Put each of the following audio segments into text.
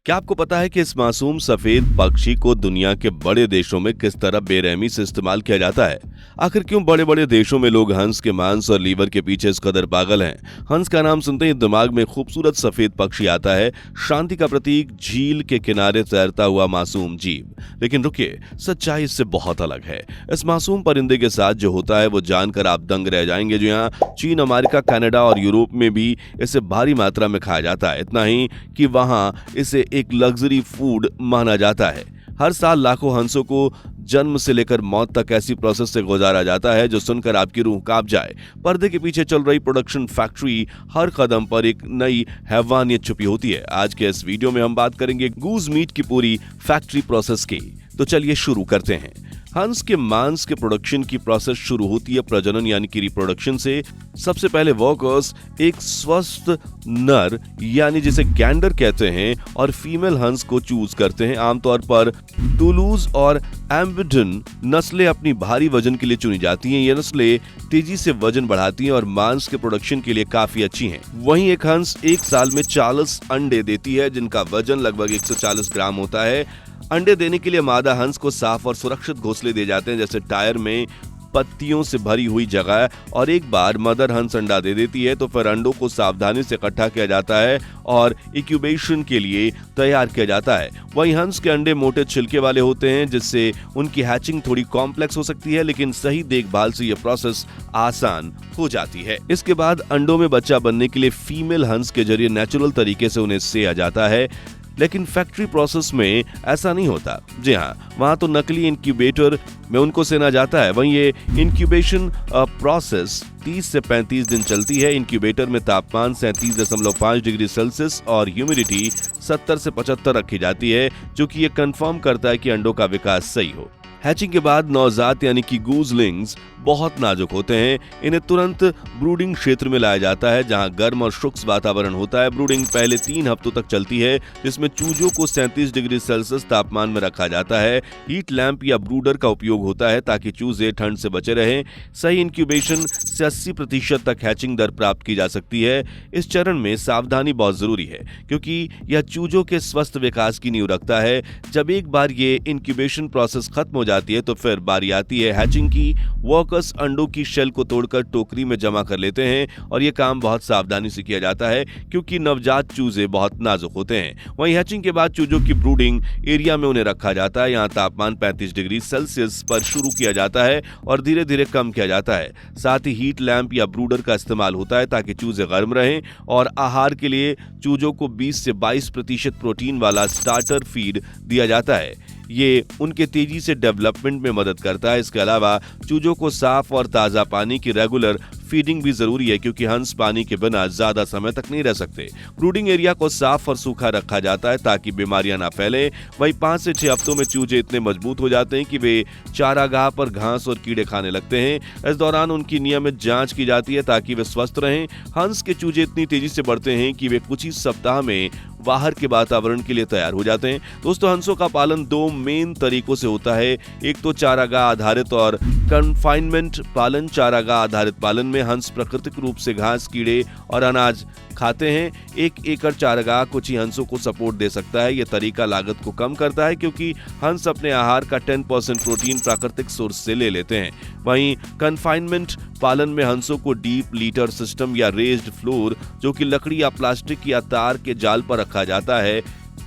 क्या आपको पता है कि इस मासूम सफेद पक्षी को दुनिया के बड़े देशों में किस तरह बेरहमी से इस्तेमाल किया जाता है? आखिर क्यों बड़े बड़े देशों में लोग हंस के मांस और लीवर के पीछे इस कदर पागल हैं? हंस का नाम सुनते ही दिमाग में खूबसूरत सफेद पक्षी आता है, शांति का प्रतीक, झील के किनारे तैरता हुआ मासूम जीव। लेकिन रुकिए, सच्चाई इससे बहुत अलग है। इस मासूम परिंदे के साथ जो होता है वो जानकर आप दंग रह जाएंगे। जी हाँ, चीन, अमेरिका, कनाडा और यूरोप में भी इसे भारी मात्रा में खाया जाता है। इतना ही कि वहां इसे एक लग्जरी फूड माना जाता है। हर साल लाखों हंसों को जन्म से लेकर मौत तक ऐसी प्रोसेस से गुजारा जाता है जो सुनकर आपकी रूह कांप जाए। पर्दे के पीछे चल रही प्रोडक्शन फैक्ट्री, हर कदम पर एक नई हैवानियत छुपी होती है। आज के इस वीडियो में हम बात करेंगे गूज मीट की पूरी फैक्ट्री प्रोसेस की। तो चलिए शुरू करते हैं। हंस के मांस के प्रोडक्शन की प्रोसेस शुरू होती है प्रजनन यानी कि रिप्रोडक्शन से। सबसे पहले वर्कर्स एक स्वस्थ नर यानी जिसे गैंडर कहते हैं और फीमेल हंस को चूज करते हैं। आमतौर पर टूलूज और एम्बिडन नस्लें अपनी भारी वजन के लिए चुनी जाती हैं। ये नस्लें तेजी से वजन बढ़ाती हैं और मांस के प्रोडक्शन के लिए काफी अच्छी हैं। वहीं एक हंस एक साल में 40 अंडे देती है जिनका वजन लगभग 140 ग्राम होता है। अंडे देने के लिए मादा हंस को साफ और सुरक्षित घोंसले दिए जाते हैं, जैसे टायर में पत्तियों से भरी हुई जगह। और एक बार मदर हंस अंडा दे देती है तो फिर अंडों को सावधानी से इकट्ठा किया जाता है और इंक्यूबेशन के लिए तैयार किया जाता है। वहीं हंस के अंडे मोटे छिलके वाले होते हैं जिससे उनकी हैचिंग थोड़ी कॉम्प्लेक्स हो सकती है, लेकिन सही देखभाल से यह प्रोसेस आसान हो जाती है। इसके बाद अंडों में बच्चा बनने के लिए फीमेल हंस के जरिए नेचुरल तरीके से उन्हें सेया जाता है। लेकिन फैक्ट्री प्रोसेस में ऐसा नहीं होता। जी हाँ, वहां तो नकली इंक्यूबेटर में उनको सेना जाता है। वहीं ये इंक्यूबेशन प्रोसेस 30 से 35 दिन चलती है। इंक्यूबेटर में तापमान 37.5 डिग्री सेल्सियस और ह्यूमिडिटी 70 से 75 रखी जाती है, जो कि ये कंफर्म करता है कि अंडों का विकास सही हो। हैचिंग के बाद नवजात यानी कि गूजलिंग्स बहुत नाजुक होते हैं। इन्हें तुरंत ब्रूडिंग क्षेत्र में लाया जाता है जहां गर्म और शुष्क वातावरण होता है। ब्रूडिंग पहले 3 हफ्तों तक चलती है, जिसमें चूजों को 37 डिग्री सेल्सियस तापमान में रखा जाता है। हीट लैंप या ब्रूडर का उपयोग होता है ताकि चूजे ठंड से बचे रहें। सही इंक्यूबेशन से 80% तक हैचिंग दर प्राप्त की जा सकती है। इस चरण में सावधानी बहुत जरूरी है क्योंकि यह चूजों के स्वस्थ विकास की नींव रखता है। जब एक बार ये इंक्यूबेशन प्रोसेस खत्म हो जाती है तो फिर बारी आती है हैचिंग की। वर्कर्स अंडों की शेल को तोड़कर टोकरी में जमा कर लेते हैं और यह काम बहुत सावधानी से किया जाता है क्योंकि नवजात चूजे बहुत नाजुक होते हैं। वहीं हैचिंग के बाद चूजों की ब्रूडिंग एरिया में उन्हें रखा जाता है। यहाँ तापमान 35 डिग्री सेल्सियस पर शुरू किया जाता है और धीरे धीरे कम किया जाता है। साथ ही हीट लैंप या ब्रूडर का इस्तेमाल होता है ताकि चूजे गर्म रहें। और आहार के लिए चूजों को 20 से 22% प्रोटीन वाला स्टार्टर फीड दिया जाता है। ये उनके तेजी से डेवलपमेंट में मदद करता है। इसके अलावा चूजों को साफ और ताज़ा पानी की रेगुलर फीडिंग भी जरूरी है क्योंकि हंस पानी के बिना ज्यादा समय तक नहीं रह सकते। ब्रूडिंग एरिया को साफ और सूखा रखा जाता है ताकि बीमारियां ना फैले। वहीं 5 से 6 हफ्तों में चूजे इतने मजबूत हो जाते हैं कि वे चारागाह पर घास और कीड़े खाने लगते हैं। इस दौरान उनकी नियमित जांच की जाती है ताकि वे स्वस्थ रहें। हंस के चूजे इतनी तेजी से बढ़ते हैं कि वे कुछ ही सप्ताह में बाहर के वातावरण के लिए तैयार हो जाते हैं। दोस्तों, हंसों का पालन 2 मेन तरीकों से होता है। एक तो चारागाह आधारित और कन्फाइनमेंट पालन। चारागाह आधारित पालन में हंस प्राकृतिक रूप से घास, कीड़े और अनाज खाते हैं। 1 एकड़ चारागाह कुछ ही हंसों को सपोर्ट दे सकता है। यह तरीका लागत को कम करता है क्योंकि हंस अपने आहार का 10% प्रोटीन प्राकृतिक सोर्स से ले लेते हैं। वहीं कन्फाइनमेंट पालन में हंसों को डीप लीटर सिस्टम या रेज्ड फ्लोर, जो कि लकड़ी या प्लास्टिक या तार के जाल पर रखा जाता है,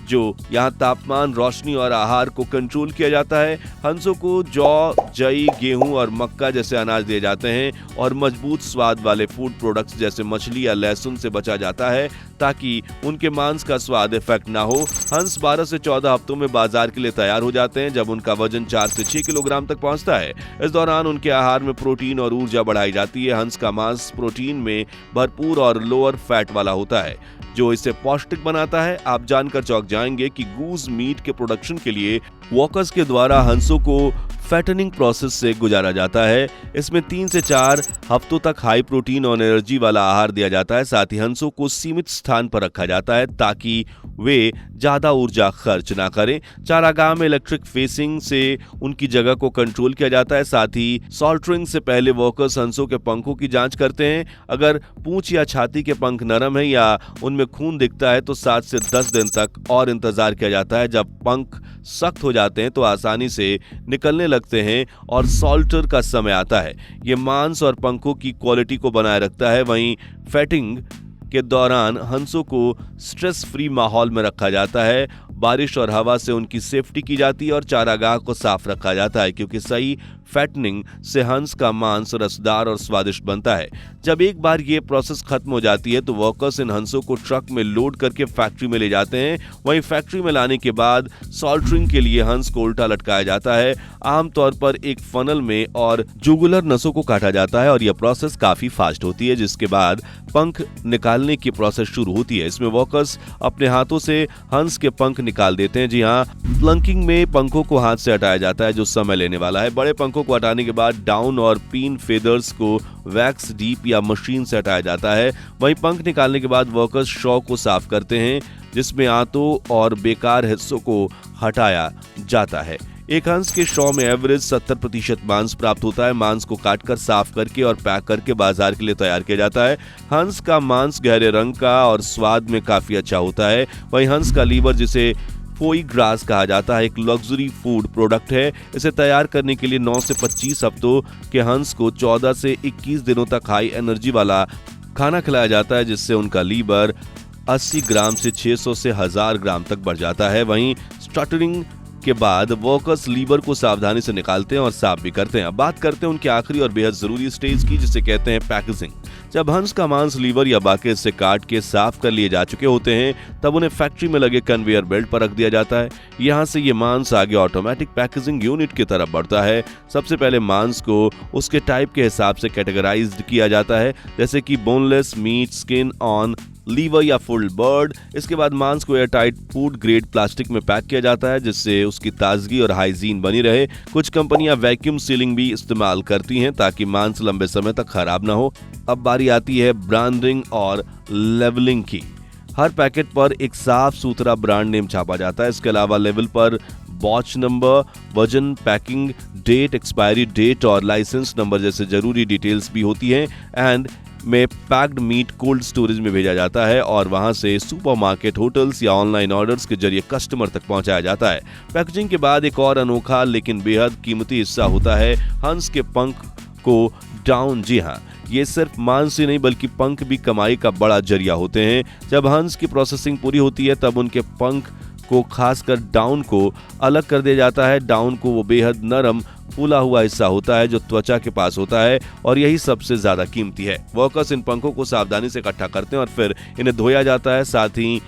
जो यहाँ तापमान, रोशनी और आहार को कंट्रोल किया जाता है। हंसों को जौ, जई, गेहूं और मक्का जैसे अनाज दिए जाते हैं और मजबूत स्वाद वाले फूड प्रोडक्ट्स जैसे मछली या लहसुन से बचा जाता है ताकि उनके मांस का स्वाद इफेक्ट ना हो। हंस 12 से 14 हफ्तों में बाजार के लिए तैयार हो जाते हैं जब उनका वजन 4 से 6 किलोग्राम तक पहुंचता है। इस दौरान उनके आहार में प्रोटीन और ऊर्जा बढ़ाई जाती है। हंस का मांस प्रोटीन में भरपूर और लोअर फैट वाला होता है जो इसे पौष्टिक बनाता है। आप जानकर चौंक जाएंगे कि गूज मीट के प्रोडक्शन के लिए वर्कर्स के द्वारा हंसों को फैटनिंग प्रोसेस से गुजारा जाता है। इसमें 3 से 4 हफ्तों तक हाई प्रोटीन और एनर्जी वाला आहार दिया जाता है। साथ ही हंसों को सीमित स्थान पर रखा जाता है ताकि वे ज्यादा ऊर्जा खर्च ना करें। चारागाह में इलेक्ट्रिक फेसिंग से उनकी जगह को कंट्रोल किया जाता है। साथ ही सॉल्टरिंग से पहले वर्कर्स हंसों के पंखों की जांच करते हैं। अगर पूंछ या छाती के पंख नरम है या उनमें खून दिखता है तो 7 से 10 दिन तक और इंतजार किया जाता है। जब पंख सख्त हो जाते हैं तो आसानी से निकलने लगते हैं और सॉल्टर का समय आता है। ये मांस और पंखों की क्वालिटी को बनाए रखता है। वहीं फैटिंग के दौरान हंसों को स्ट्रेस फ्री माहौल में रखा जाता है। बारिश और हवा से उनकी सेफ्टी की जाती है और चारागाह को साफ रखा जाता है क्योंकि सही फैटनिंग से हंस का मांस रसदार और स्वादिष्ट बनता है। जब एक बार ये प्रोसेस खत्म हो जाती है तो वर्कर्स इन हंसों को ट्रक में लोड करके फैक्ट्री में ले जाते हैं। वहीं फैक्ट्री में लाने के बाद सॉल्टरिंग के लिए हंस को उल्टा लटकाया जाता है। आमतौर पर एक फनल में और जुगुलर नसों को काटा जाता है और यह प्रोसेस काफी फास्ट होती है, जिसके बाद पंख निकालने की प्रोसेस शुरू होती है। इसमें वर्कर्स अपने हाथों से हंस के पंख निकाल देते हैं। जी हाँ, प्लंकिंग में पंखों को हाथ से हटाया जाता है जो समय लेने वाला है। बड़े पंखों को हटाने के बाद डाउन और पिन फेदर्स को वैक्स डीप या मशीन से हटाया जाता है। वहीं पंख निकालने के बाद वर्कर्स शॉ को साफ करते हैं जिसमें आंतों और बेकार हिस्सों को हटाया जाता है। एक हंस के शॉ में एवरेज 70% मांस प्राप्त होता है। मांस को काटकर साफ करके और पैक करके बाजार के लिए तैयार किया जाता है। हंस का मांस गहरे रंग का और स्वाद में काफी अच्छा होता है। वहीं हंस का लीवर, जिसे फोई ग्रास कहा जाता है, एक लग्जरी फूड प्रोडक्ट है। इसे तैयार करने के लिए 9 से 25 हफ्तों के हंस को 14 से 21 दिनों तक हाई एनर्जी वाला खाना खिलाया जाता है जिससे उनका लीवर 80 ग्राम से 600 से 1000 ग्राम तक बढ़ जाता है। वहीं स्टटरिंग के बाद वर्कर्स लीवर को सावधानी से निकालते हैं और साफ भी करते हैं। अब बात करते हैं उनकी आखिरी और बेहद जरूरी स्टेज की, जिसे कहते हैं पैकेजिंग। जब हंस का मांस लीवर या बाकी हिस्से काट के साफ कर लिए जा चुके होते हैं तब उन्हें फैक्ट्री में लगे कन्वेयर बेल्ट पर रख दिया जाता है। यहाँ से ये मांस आगे ऑटोमेटिक पैकेजिंग यूनिट की तरफ बढ़ता है। सबसे पहले मांस को उसके टाइप के हिसाब से कैटेगराइज्ड किया जाता है, जैसे कि boneless, meat, skin on, liver या फुल बर्ड। इसके बाद मांस को एयरटाइट फूड ग्रेड प्लास्टिक में पैक किया जाता है जिससे उसकी ताजगी और हाइजीन बनी रहे। कुछ कंपनियां वैक्यूम सीलिंग भी इस्तेमाल करती हैं ताकि मांस लंबे समय तक खराब ना हो। अब बारी आती है ब्रांडिंग और लेवलिंग की। हर पैकेट पर एक साफ सुथरा ब्रांड नेम छापा जाता है। इसके अलावा लेवल पर बॉच नंबर, वजन, पैकिंग डेट, एक्सपायरी डेट और लाइसेंस नंबर जैसे जरूरी डिटेल्स भी होती हैं। एंड में पैक्ड मीट कोल्ड स्टोरेज में भेजा जाता है और वहां से सुपरमार्केट, होटल्स या ऑनलाइन ऑर्डर्स के जरिए कस्टमर तक पहुंचाया जाता है। पैकेजिंग के बाद एक और अनोखा लेकिन बेहद कीमती हिस्सा होता है हंस के पंख को डाउन। जी हाँ, ये सिर्फ मांस ही नहीं बल्कि पंख भी कमाई का बड़ा जरिया होते हैं। जब हंस की प्रोसेसिंग पूरी होती है तब उनके पंख को, खासकर डाउन को, अलग कर दिया जाता है। डाउन को वो बेहद नरम फूला हुआ हिस्सा होता है जो त्वचा के पास होता है और यही सबसे ज्यादा कीमती है। वर्कर्स इन पंखों को सावधानी से इकट्ठा करते हैं और फिर इन्हें धोया जाता है, साथ ही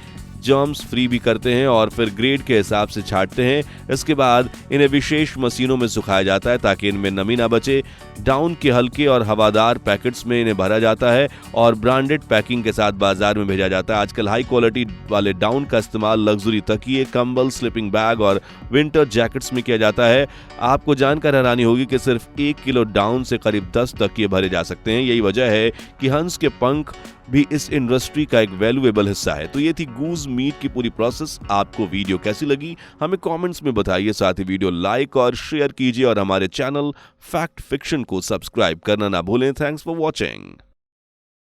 जर्म्स फ्री भी करते हैं और फिर ग्रेड के हिसाब से छांटते हैं। इसके बाद इन्हें विशेष मशीनों में सुखाया जाता है ताकि इनमें नमी ना बचे। डाउन के हल्के और हवादार पैकेट्स में इन्हें भरा जाता है और ब्रांडेड पैकिंग के साथ बाजार में भेजा जाता है। आजकल हाई क्वालिटी वाले डाउन का इस्तेमाल लग्जरी तकिए, कंबल, स्लीपिंग बैग और विंटर जैकेट्स में किया जाता है। आपको जानकर हैरानी होगी कि सिर्फ 1 किलो डाउन से करीब 10 तकिए भरे जा सकते हैं। यही वजह है कि हंस के पंख भी इस इंडस्ट्री का एक वैल्यूएबल हिस्सा है। तो ये थी गूज मीट की पूरी प्रोसेस। आपको वीडियो कैसी लगी हमें कमेंट्स में बताइए। साथ ही वीडियो लाइक और शेयर कीजिए और हमारे चैनल फैक्ट फिक्शन को सब्सक्राइब करना ना भूलें। Thanks for watching.